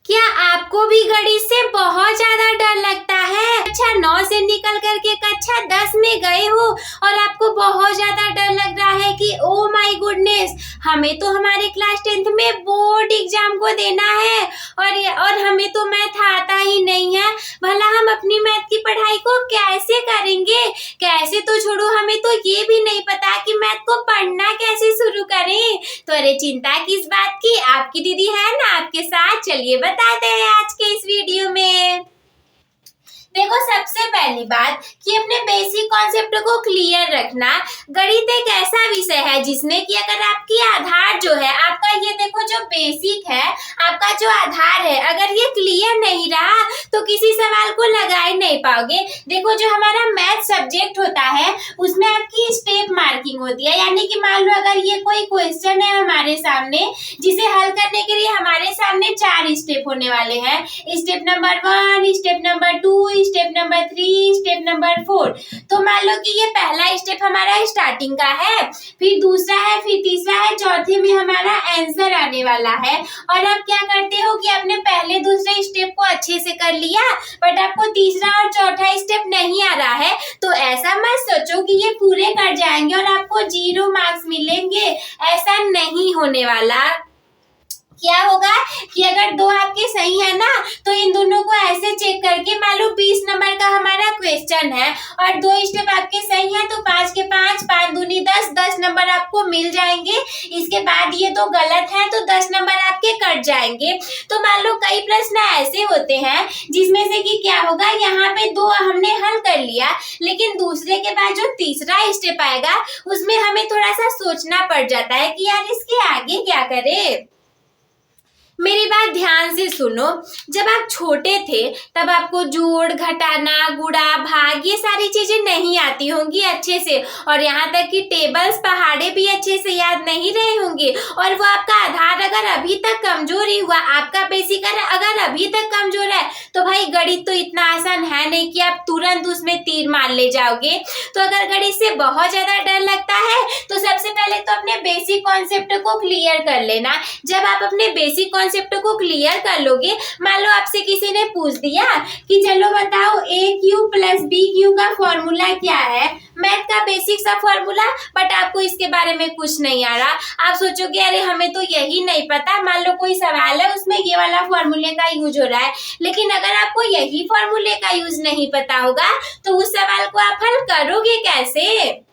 क्या आपको भी गणित से बहुत ज्यादा डर लगता है? कक्षा 9 से निकल करके कक्षा 10 में गए हो और आपको बहुत ज्यादा डर लग रहा है कि ओ माय गुडनेस, हमें तो हमारे क्लास 10th में बोर्ड एग्जाम को देना है और हमें तो मैथ आता ही नहीं है। भला हम अपनी मैथ की पढ़ाई को कैसे करेंगे? कैसे तो छोड़ो, हमें तो ये भी नहीं पता कि मैथ को पढ़ना कैसे शुरू करें। तो अरे चिंता किस बात की, आपकी दीदी है ना आपके साथ। चलिए बताते हैं आज के इस वीडियो में। देखो, सबसे पहली बात कि अपने बेसिक कॉन्सेप्ट को क्लियर रखना। गणित एक ऐसा विषय है जिसमें कि अगर आपकी आधार जो है, आपका ये देखो जो बेसिक है, आपका जो आधार है, अगर ये क्लियर नहीं रहा तो किसी सवाल को लगा ही नहीं पाओगे। देखो, जो हमारा मैथ सब्जेक्ट होता है उसमें आपकी स्टेप मार्किंग होती है, यानी कि मान लो अगर ये कोई क्वेश्चन है हमारे सामने, जिसे हल करने के लिए हमारे सामने 4 स्टेप होने वाले हैं। Step number 1, step number 2, step number 3, step number 4। तो मान लो कि ये पहला स्टेप हमारा स्टार्टिंग का है, फिर दूसरा है, फिर तीसरा है, चौथे में हमारा आंसर आने वाला है। और आप क्या करते हो कि आपने पहले दूसरे स्टेप को अच्छे से कर लिया, बट आपको तीसरा और चौथा स्टेप नहीं आ रहा है, तो ऐसा मत सोचो कि ये पूरे कर जाएंगे और आपको 0 मार्क्स मिलेंगे। ऐसा नहीं होने वाला। क्या होगा कि अगर 2 आपके सही है ना, तो इन दोनों को ऐसे चेक करके, मान लो 20 नंबर का हमारा क्वेश्चन है और 2 स्टेप आपके सही है, तो 5 के 5, 5 दूनी 10, 10 नंबर आपको मिल जाएंगे। इसके बाद ये 2 गलत है तो 10 नंबर आपके कट जाएंगे। तो मान लो कई प्रश्न ऐसे होते हैं जिसमें से कि क्या होगा, यहाँ पे 2 हमने हल कर लिया, लेकिन दूसरे के बाद जो तीसरा स्टेप आएगा उसमें हमें थोड़ा सा सोचना पड़ जाता है कि यार इसके आगे क्या करें। मेरी बात ध्यान से सुनो। जब आप छोटे थे तब आपको जोड़, घटाना, गुणा, भाग ये सारी चीजें नहीं आती होंगी अच्छे से, और यहाँ तक कि टेबल्स, पहाड़े भी अच्छे से याद नहीं रहे होंगे। और वो आपका आधार अगर अभी तक कमजोर ही हुआ, आपका बेसिक अगर अभी तक कमजोर है, तो भाई गणित तो इतना आसान है नहीं कि आप तुरंत उसमें तीर मार ले जाओगे। तो अगर गणित से बहुत ज्यादा डर लगता है तो सबसे पहले तो अपने बेसिक कॉन्सेप्ट को क्लियर कर लेना। जब आप अपने बेसिक कॉन्सेप्ट को क्लियर कर लोगे, मान लो आपसे किसी ने पूछ दिया कि चलो बताओ AQ प्लस BQ का फॉर्मूला क्या है, मैथ का बेसिक सा फॉर्मूला, बट आपको इसके बारे में कुछ नहीं आ रहा। आप सोचोगे अरे हमें तो यही नहीं पता। मान लो कोई सवाल है उसमें ये वाला फॉर्मूले का यूज हो रहा है, लेकिन अगर आपको यही फॉर्मूले का यूज नहीं पता होगा तो उस सवाल को आप हल करोगे कैसे?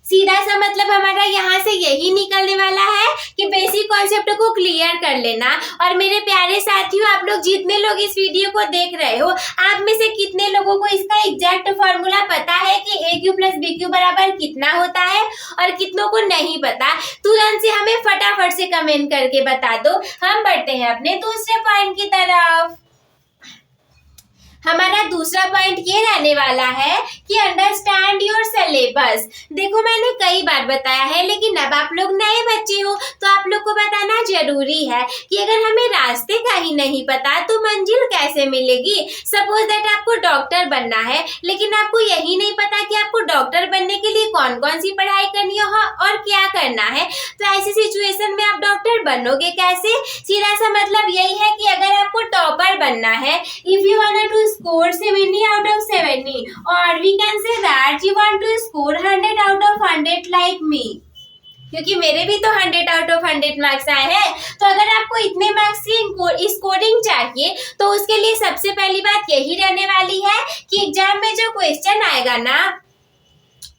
सीधा सा मतलब हमारा यहाँ से यही निकलने वाला है कि बेसिक कॉन्सेप्ट को क्लियर कर लेना। और मेरे प्यारे साथियों, आप लोग जितने लोग इस वीडियो को देख रहे हो, आप में से कितने लोगों को इसका एग्जैक्ट फॉर्मूला पता है कि AQ प्लस BQ बराबर कितना होता है, और कितनों को नहीं पता? तुरंत से हमें फटाफट से कमेंट करके बता दो। हम बढ़ते हैं अपने दूसरे पॉइंट की तरफ। हमारा दूसरा पॉइंट ये रहने वाला है कि अंडरस्टैंड योर सिलेबस। देखो, मैंने कई बार बताया है, लेकिन अब आप लोग नए बच्चे हो तो आप लोग को बताना जरूरी है कि अगर हमें रास्ते का ही नहीं पता तो मंजिल कैसे मिलेगी। सपोज दैट आपको डॉक्टर बनना है, लेकिन आपको यही नहीं पता कि आपको डॉक्टर बनने के लिए कौन कौन सी पढ़ाई करनी हो और क्या करना है, तो ऐसी सिचुएशन में आप डॉक्टर बनोगे कैसे? सीधा सा मतलब यही है कि अगर आपको टॉपर बनना है, if you want to score 70 out of 70, or we can say that you want to score 100 out of 100 like me, क्योंकि मेरे भी तो 100 आउट ऑफ 100 मार्क्स आए हैं। तो अगर आपको इतने मार्क्स की स्कोरिंग चाहिए तो उसके लिए सबसे पहली बात यही रहने वाली है कि एग्जाम में जो क्वेश्चन आएगा ना,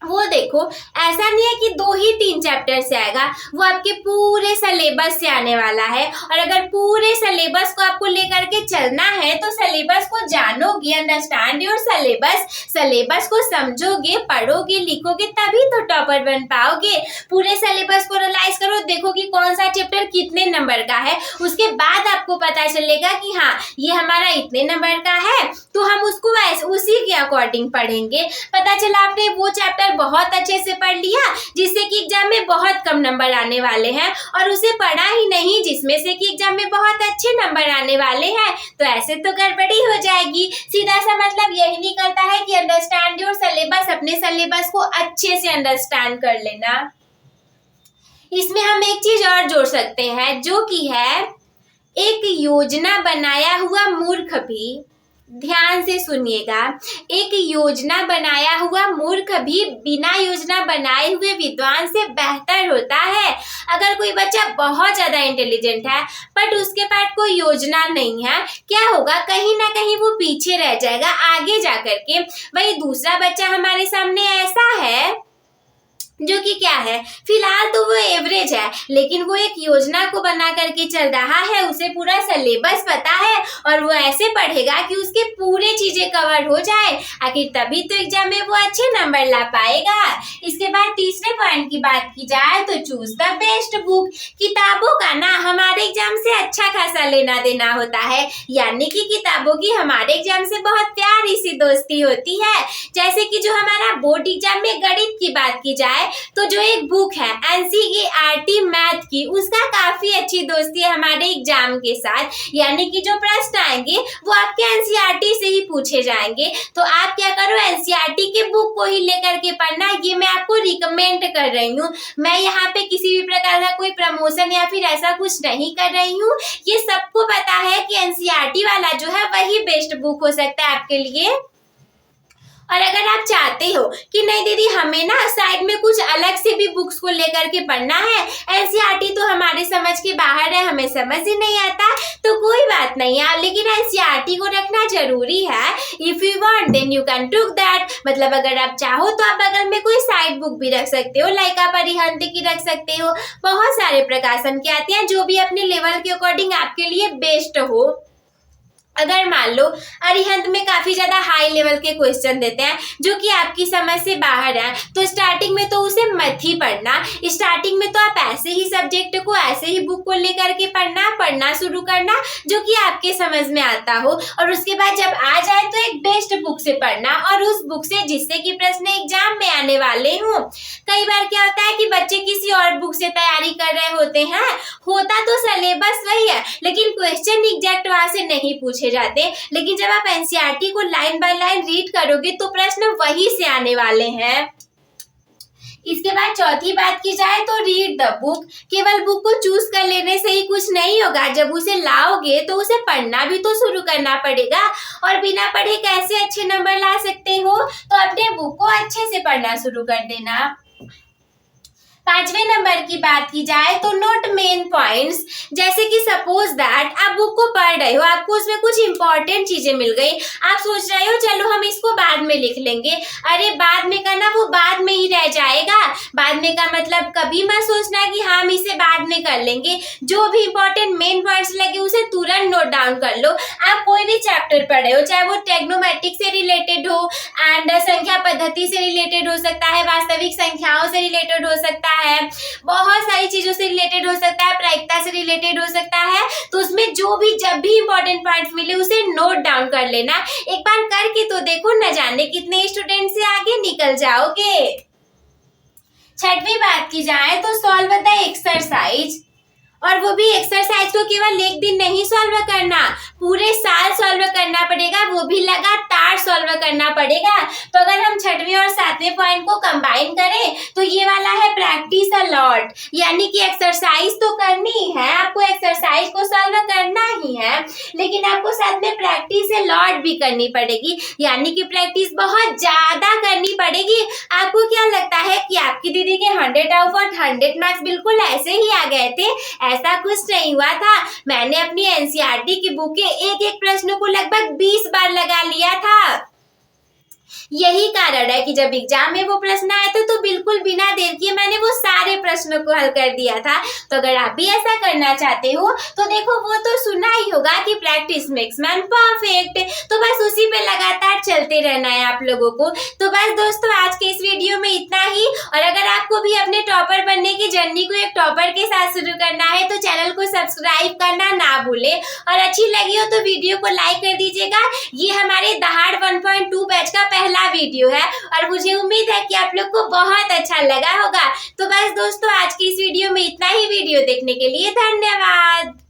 वो देखो ऐसा नहीं है कि 2 ही 3 चैप्टर से आएगा, वो आपके पूरे सिलेबस से आने वाला है। और अगर पूरे सिलेबस को आपको लेकर के चलना है तो सिलेबस को जानोगे, अंडरस्टैंड योर सिलेबस, सिलेबस को समझोगे, पढ़ोगे, लिखोगे, तभी तो टॉपर बन पाओगे। पूरे सिलेबस को रिवाइज करो, देखो कि कौन सा चैप्टर कितने नंबर का है, उसके बाद आपको पता चलेगा कि हाँ ये हमारा इतने नंबर का है, तो हम उसको उसी के अकॉर्डिंग पढ़ेंगे। पता चला आपने वो चैप्टर बहुत अच्छे से पढ़ लिया जिससे कि एग्जाम में बहुत कम नंबर आने वाले हैं, और उसे पढ़ा ही नहीं जिसमें से कि एग्जाम में बहुत अच्छे नंबर आने वाले हैं, तो ऐसे तो गड़बड़ी हो जाएगी। सीधा सा मतलब यही निकलता है कि अंडरस्टैंड योर सिलेबस, अपने सिलेबस को अच्छे से अंडरस्टैंड कर लेना। इसमें हम एक चीज और जोड़ सकते हैं जो कि है एक योजना बनाया हुआ मूर्ख भी, ध्यान से सुनिएगा, एक योजना बनाया हुआ मूर्ख भी बिना योजना बनाए हुए विद्वान से बेहतर होता है। अगर कोई बच्चा बहुत ज्यादा इंटेलिजेंट है बट उसके पास कोई योजना नहीं है, क्या होगा, कहीं ना कहीं वो पीछे रह जाएगा आगे जा करके। वही दूसरा बच्चा हमारे सामने ऐसा है जो कि क्या है, फिलहाल तो वो एवरेज है, लेकिन वो एक योजना को बना करके चल रहा है, उसे पूरा सिलेबस पता है और वो ऐसे पढ़ेगा कि उसके पूरे चीजें कवर हो जाए, आखिर तभी तो एग्जाम में वो अच्छे नंबर ला पाएगा। इसके बाद तीसरे पॉइंट की बात की जाए तो चूज द बेस्ट बुक। किताबों का ना हमारे एग्जाम से अच्छा खासा लेना देना होता है, यानी कि किताबों की हमारे एग्जाम से बहुत प्यारी सी दोस्ती होती है। जैसे कि जो हमारा बोर्ड एग्जाम में गणित की बात की जाए तो जो एक बुक है एनसीईआरटी मैथ की, उसका काफी अच्छी दोस्ती है हमारे एग्जाम के साथ, यानी कि जो प्रश्न आएंगे वो आपके एनसीईआरटी से ही पूछे जाएंगे। तो आप क्या करो, एनसीईआरटी के बुक को ही लेकर के पढ़ना, ये मैं आपको रिकमेंड कर रही हूँ। मैं यहाँ पे किसी भी प्रकार का कोई प्रमोशन या फिर ऐसा कुछ नहीं कर रही हूँ, ये सबको पता है कि एनसीईआरटी वाला जो है वही बेस्ट बुक हो सकता है आपके लिए। और अगर आप चाहते हो कि नहीं दीदी हमें ना साइड में कुछ अलग से भी बुक्स को लेकर के पढ़ना है, एनसीईआरटी तो हमारे समझ के बाहर है, हमें समझ ही नहीं आता, तो कोई बात नहीं है, लेकिन एनसीईआरटी को रखना जरूरी है। If you want then you can took that, मतलब अगर आप चाहो तो आप बगल में कोई साइड बुक भी रख सकते हो, लाइक आप अरिहंत की रख सकते हो, बहुत सारे प्रकाशन के आते हैं जो भी अपने लेवल के अकॉर्डिंग आपके लिए बेस्ट हो। अगर मान लो अरिहंत में काफी ज्यादा हाई लेवल के क्वेश्चन देते हैं जो कि आपकी समझ से बाहर है, तो स्टार्टिंग में तो उसे मत ही पढ़ना। स्टार्टिंग में तो आप ऐसे ही सब्जेक्ट को, ऐसे ही बुक को लेकर के पढ़ना शुरू करना जो कि आपके समझ में आता हो, और उसके बाद जब आ जाए तो एक बेस्ट बुक से पढ़ना, और उस बुक से जिससे कि प्रश्न एग्जाम में आने वाले हों। कई बार क्या होता है कि बच्चे किसी और बुक से तैयारी कर रहे होते हैं, होता तो सिलेबस वही है लेकिन क्वेश्चन एग्जैक्ट वहां से नहीं पूछे जाते, लेकिन जब आप एनसीईआरटी को लाइन बाय लाइन रीड करोगे तो प्रश्न वही से आने वाले हैं। इसके बाद चौथी बात की जाए तो रीड द बुक। केवल बुक को चूज कर लेने से ही कुछ नहीं होगा, जब उसे लाओगे तो उसे पढ़ना भी तो शुरू करना पड़ेगा, और बिना पढ़े कैसे अच्छे नंबर ला सकते हो, तो अपने बुक को अच्छे से पढ़ना शुरू कर देना। पांचवें नंबर की बात की जाए तो नोट मेन पॉइंट्स। जैसे कि सपोज दैट आप बुक को पढ़ रहे हो, आपको उसमें कुछ इंपॉर्टेंट चीजें मिल गई, आप सोच रहे हो चलो हम इसको बाद में लिख लेंगे, अरे बाद में का ना वो बाद में ही रह जाएगा। बाद में का मतलब कभी मत सोचना कि हम इसे बाद में कर लेंगे, जो भी इंपॉर्टेंट मेन पॉइंट्स लगे उसे तुरंत नोट डाउन कर लो। आप कोई भी चैप्टर पढ़ रहे हो, चाहे वो ट्रिग्नोमेट्रिक से रिलेटेड हो एंड संख्या पद्धति से रिलेटेड हो सकता है, वास्तविक संख्याओं से रिलेटेड हो सकता है, बहुत सारी चीजों से रिलेटेड हो सकता है, प्रायिकता से रिलेटेड हो सकता है, तो उसमें जो भी जब भी इंपॉर्टेंट पॉइंट्स मिले उसे नोट डाउन कर लेना। एक बार करके तो देखो, न जाने कितने स्टूडेंट से आगे निकल जाओगे। छठवीं बात की जाए तो सॉल्व द एक्सरसाइज, और वो भी एक्सरसाइज को केवल एक दिन नहीं सॉल्व करना, पूरे साल सॉल्व करना पड़ेगा, वो भी लगातार सॉल्व करना पड़ेगा। तो अगर हम छठवें और सातवें पॉइंट को कंबाइन करें तो ये वाला है प्रैक्टिस अ लॉट, यानी कि एक्सरसाइज तो करनी ही है, आपको एक्सरसाइज को सॉल्व करना ही है, लेकिन आपको साथ में प्रैक्टिस अ लॉट भी करनी पड़ेगी, यानी कि प्रैक्टिस बहुत ज्यादा करनी पड़ेगी। आपको क्या लगता है कि आपकी दीदी के 100 आउट ऑफ 100 मार्क्स बिल्कुल ऐसे ही आ गए थे? ऐसा कुछ नहीं हुआ था। मैंने अपनी एनसीईआरटी की बुक के एक एक प्रश्न को लगभग 20 बार लगा लिया था। यही कारण है कि जब एग्जाम में वो प्रश्न आए थे तो बिल्कुल बिना देर किए मैंने वो सारे प्रश्नों को हल कर दिया था। तो अगर आप भी ऐसा करना चाहते हो तो देखो, वो तो सुना ही होगा कि प्रैक्टिस मेक्स मैन परफेक्ट, तो बस उसी पे लगातार चलते रहना है आप लोगों को। तो बस दोस्तों, आज के इस वीडियो में इतना ही, और अगर आपको भी अपने टॉपर बनने की जर्नी को एक टॉपर के साथ शुरू करना है तो चैनल को सब्सक्राइब करना ना भूले, और अच्छी लगी हो तो वीडियो को लाइक कर दीजिएगा। ये हमारे दहाड़ 1.2 बैच का पहला वीडियो है और मुझे उम्मीद है कि आप लोग को बहुत अच्छा लगा होगा। तो बस दोस्तों, आज की इस वीडियो में इतना ही। वीडियो देखने के लिए धन्यवाद।